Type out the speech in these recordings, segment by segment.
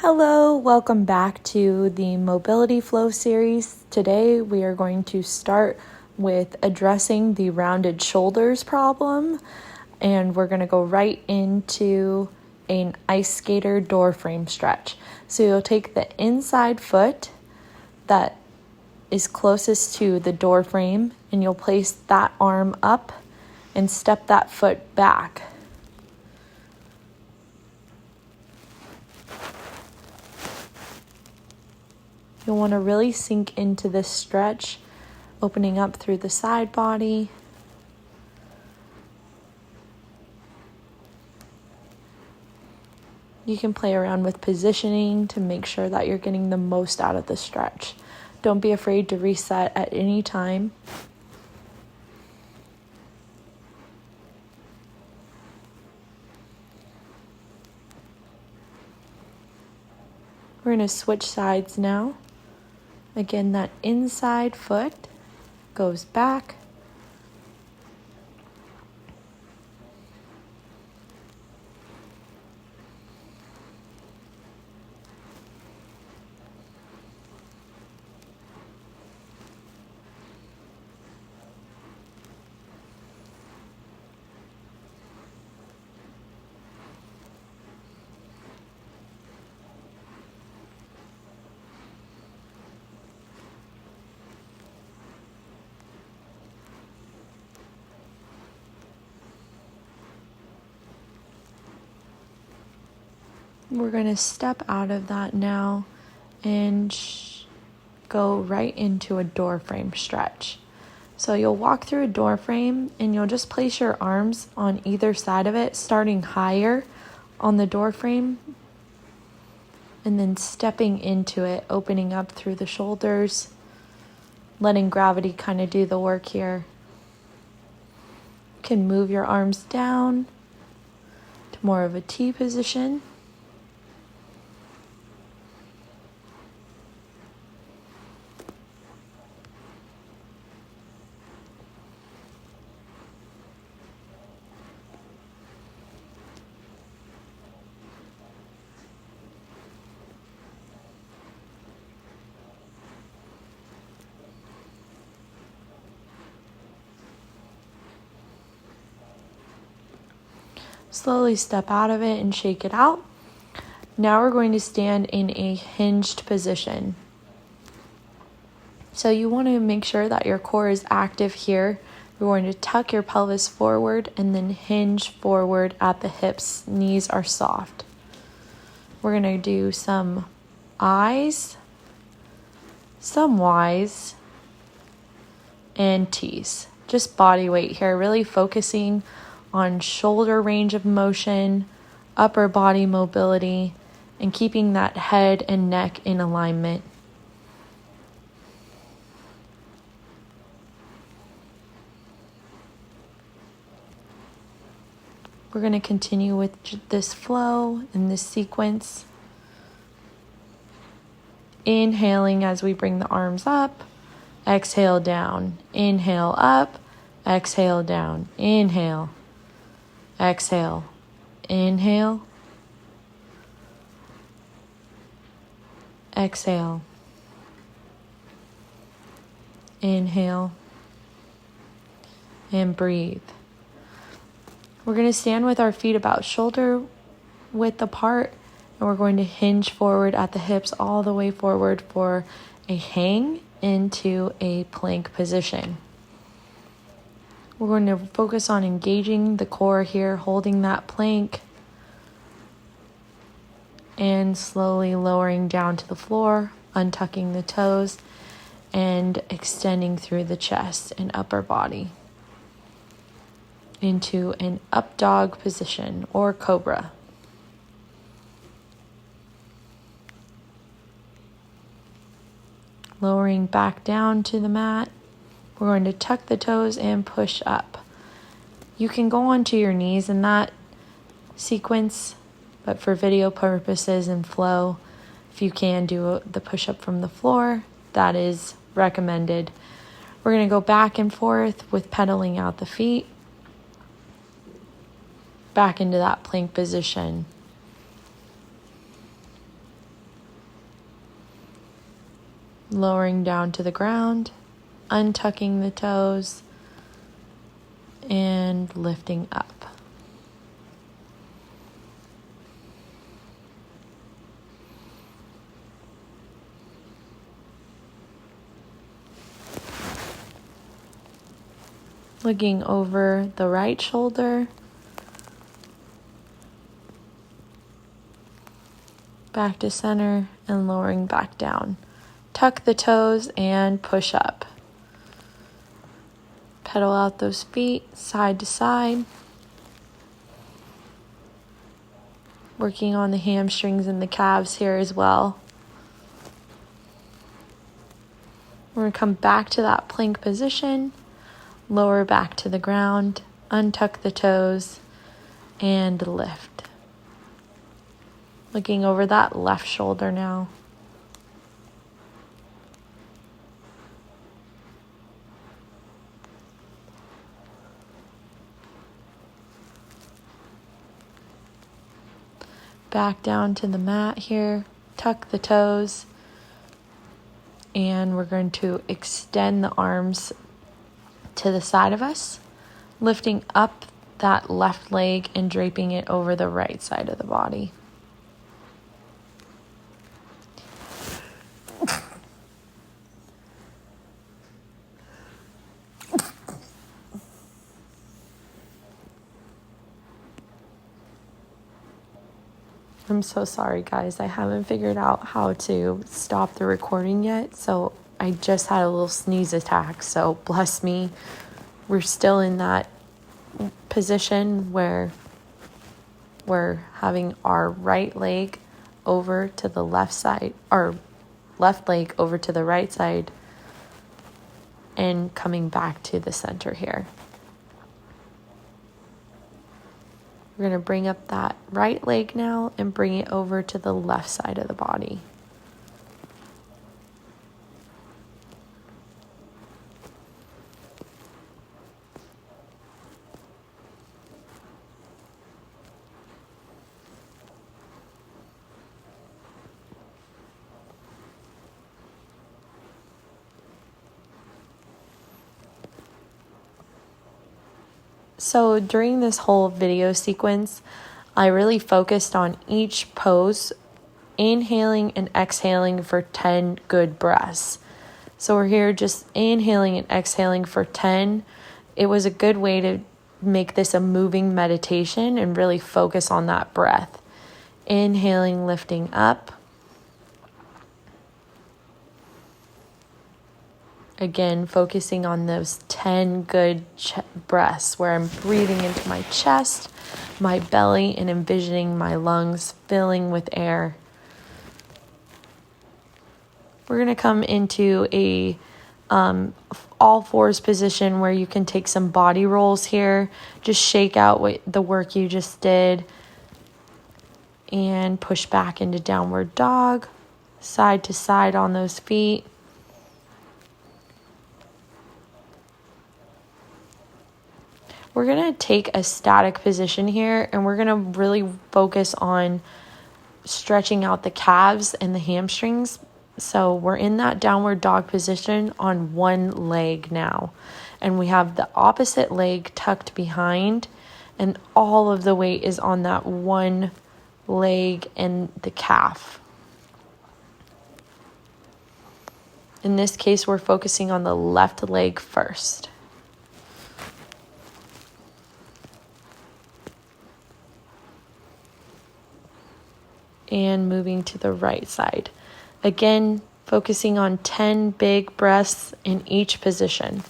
Hello, welcome back to the Mobility Flow series. Today we are going to start with addressing the rounded shoulders problem, and we're going to go right into an ice skater door frame stretch. So you'll take the inside foot that is closest to the door frame and you'll place that arm up and step that foot back. You'll want to really sink into this stretch, opening up through the side body. You can play around with positioning to make sure that you're getting the most out of the stretch. Don't be afraid to reset at any time. We're going to switch sides now. Again, that inside foot goes back. We're going to step out of that now and go right into a door frame stretch. So you'll walk through a door frame and you'll just place your arms on either side of it, starting higher on the door frame and then stepping into it, opening up through the shoulders, letting gravity kind of do the work here. You can move your arms down to more of a T position. Slowly step out of it and shake it out. Now we're going to stand in a hinged position. So you want to make sure that your core is active here. You're going to tuck your pelvis forward and then hinge forward at the hips. Knees are soft. We're going to do some I's, some Y's, and T's. Just body weight here, really focusing on shoulder range of motion, upper body mobility, and keeping that head and neck in alignment. We're going to continue with this flow and this sequence. Inhaling as we bring the arms up, exhale down, inhale up, exhale down, inhale. Exhale, inhale, exhale, inhale, and breathe. We're going to stand with our feet about shoulder width apart, and we're going to hinge forward at the hips all the way forward for a hang into a plank position. We're going to focus on engaging the core here, holding that plank, and slowly lowering down to the floor, untucking the toes, and extending through the chest and upper body into an up dog position or cobra. Lowering back down to the mat. We're going to tuck the toes and push up. You can go onto your knees in that sequence, but for video purposes and flow, if you can do the push-up from the floor, that is recommended. We're going to go back and forth with pedaling out the feet, back into that plank position. lowering down to the ground, untucking the toes, and lifting up. Looking over the right shoulder, back to center, and lowering back down. Tuck the toes and push up. Pedal out those feet side to side. Working on the hamstrings and the calves here as well. We're going to come back to that plank position. Lower back to the ground, untuck the toes, and lift. Looking over that left shoulder now. Back down to the mat here, tuck the toes, and we're going to extend the arms to the side of us, lifting up that left leg and draping it over the right side of the body. I'm so sorry, guys. I haven't figured out how to stop the recording yet, so I just had a little sneeze attack, so bless me. We're still in that position where we're having our right leg over to the left side, our left leg over to the right side, and coming back to the center here. We're going to bring up that right leg now and bring it over to the left side of the body. So during this whole video sequence, I really focused on each pose, inhaling and exhaling for 10 good breaths. So we're here just inhaling and exhaling for 10. It was a good way to make this a moving meditation and really focus on that breath. Inhaling, lifting up. Again, focusing on those 10 good breaths where I'm breathing into my chest, my belly, and envisioning my lungs filling with air. We're going to come into a all fours position where you can take some body rolls here. Just shake out the work you just did and push back into downward dog, side to side on those feet. We're going to take a static position here, and we're going to really focus on stretching out the calves and the hamstrings. So we're in that downward dog position on one leg now, and we have the opposite leg tucked behind, and all of the weight is on that one leg and the calf. In this case, we're focusing on the left leg first. And moving to the right side. Again, focusing on 10 big breaths in each position.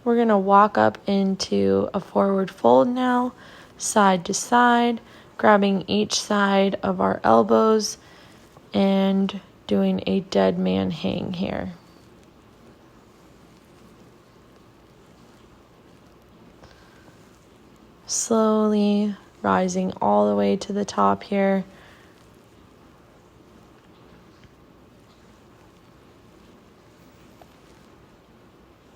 We're going to walk up into a forward fold now, side to side, grabbing each side of our elbows and doing a dead man hang here. Slowly rising all the way to the top here.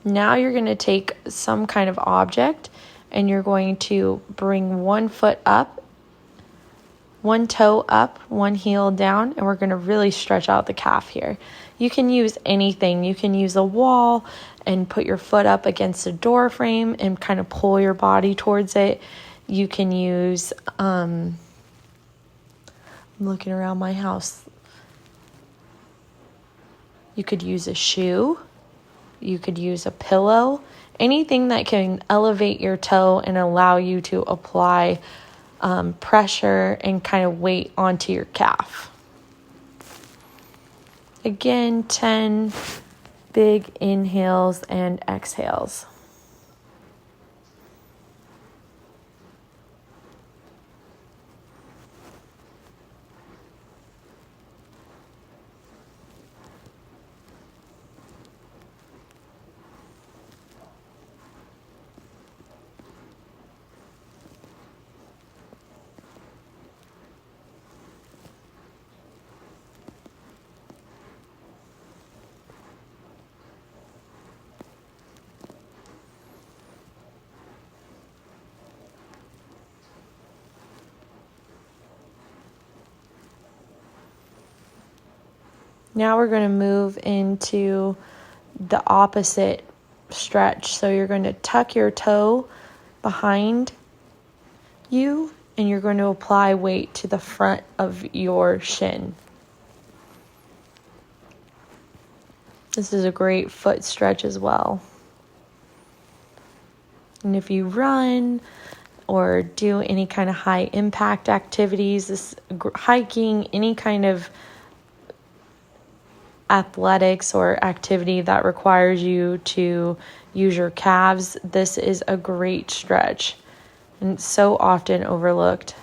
Now you're going to take some kind of object and you're going to bring one foot up, one toe up, one heel down, and we're going to really stretch out the calf here. You can use anything. You can use a wall and put your foot up against a door frame and kind of pull your body towards it. You can use, I'm looking around my house. You could use a shoe. You could use a pillow. Anything that can elevate your toe and allow you to apply pressure and kind of weight onto your calf. Again, 10 big inhales and exhales. Now we're going to move into the opposite stretch. So you're going to tuck your toe behind you and you're going to apply weight to the front of your shin. This is a great foot stretch as well. And if you run or do any kind of high impact activities, hiking, any kind of athletics or activity that requires you to use your calves, this is a great stretch and it's so often overlooked.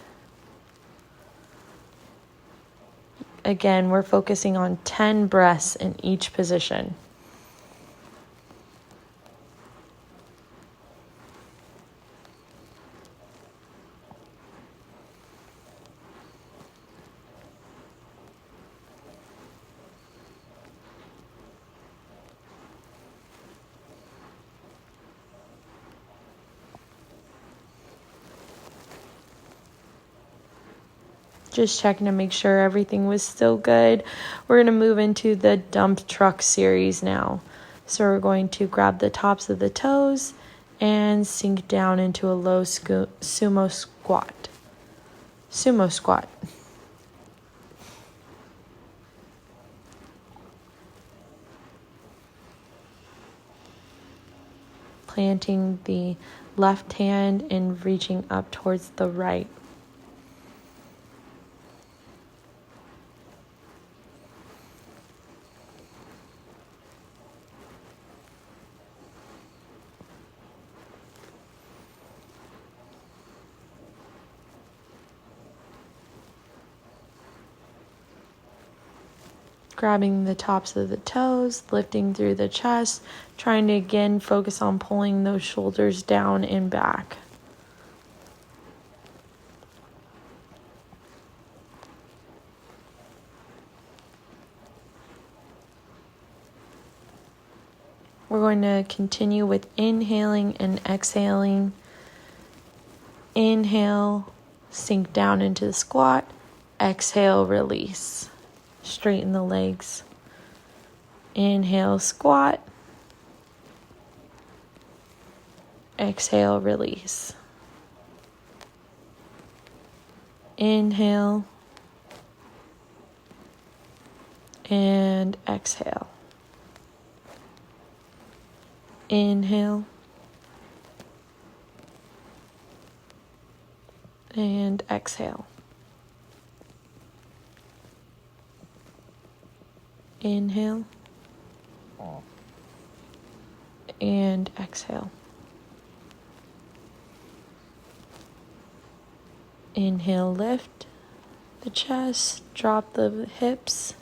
Again, we're focusing on 10 breaths in each position. Just checking to make sure everything was still good. We're going to move into the dump truck series now. So we're going to grab the tops of the toes and sink down into a low sumo squat. Sumo squat. Planting the left hand and reaching up towards the right. Grabbing the tops of the toes, lifting through the chest, trying to again focus on pulling those shoulders down and back. We're going to continue with inhaling and exhaling. Inhale, sink down into the squat. Exhale, release. Straighten the legs. Inhale, squat. Exhale, release. Inhale. And exhale. Inhale. And exhale. Inhale. And exhale. Inhale, lift the chest, drop the hips,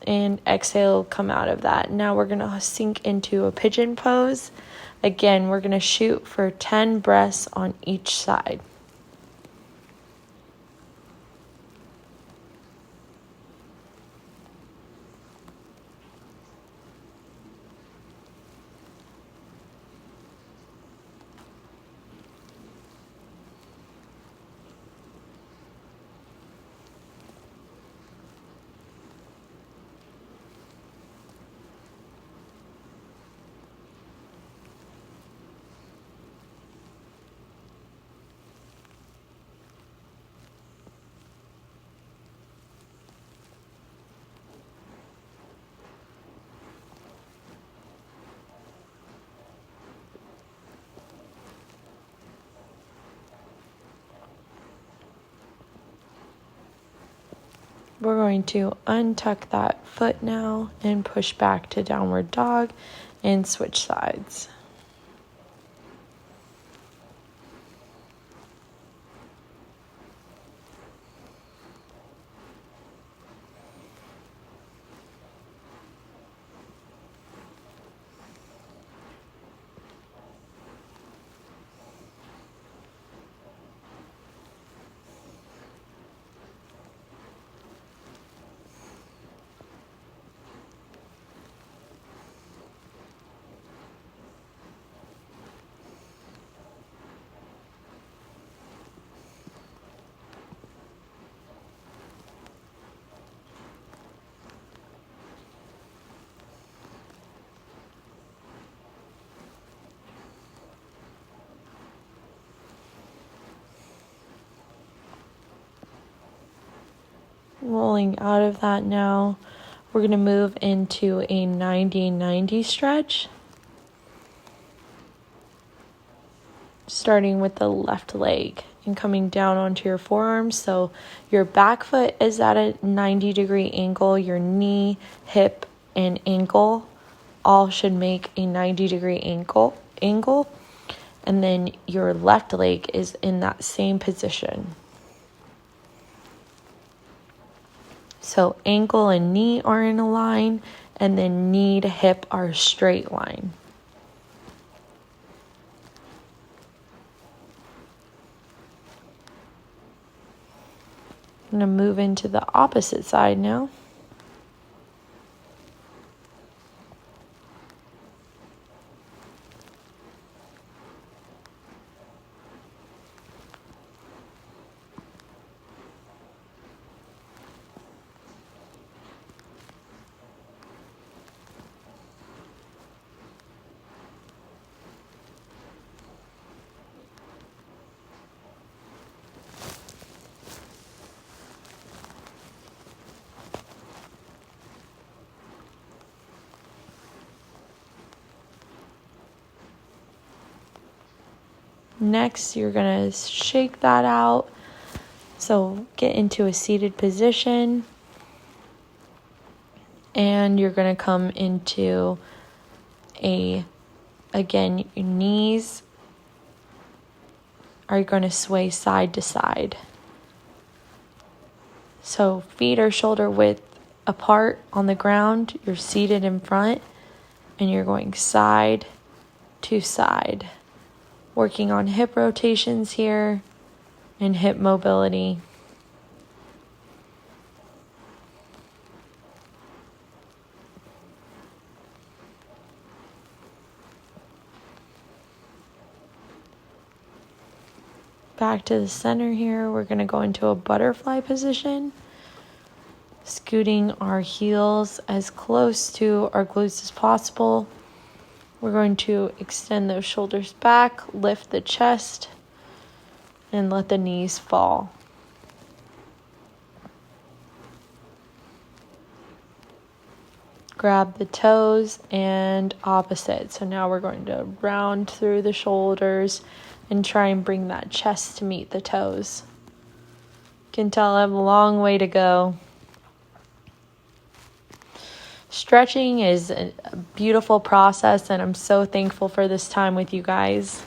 and exhale, come out of that. Now we're going to sink into a pigeon pose. Again, we're going to shoot for 10 breaths on each side. We're going to untuck that foot now and push back to downward dog and switch sides. Rolling out of that now, we're going to move into a 90-90 stretch. Starting with the left leg and coming down onto your forearms. So your back foot is at a 90-degree angle. Your knee, hip, and ankle all should make a 90-degree angle. And then your left leg is in that same position. So ankle and knee are in a line, and then knee to hip are a straight line. I'm going to move into the opposite side now. Next, you're going to shake that out. So get into a seated position. And you're going to come into again, your knees are going to sway side to side. So feet are shoulder width apart on the ground. You're seated in front and you're going side to side. Working on hip rotations here and hip mobility. Back to the center here, we're going to go into a butterfly position. Scooting our heels as close to our glutes as possible. We're going to extend those shoulders back, lift the chest, and let the knees fall. Grab the toes and opposite. So now we're going to round through the shoulders and try and bring that chest to meet the toes. You can tell I have a long way to go. Stretching is a beautiful process, and I'm so thankful for this time with you guys.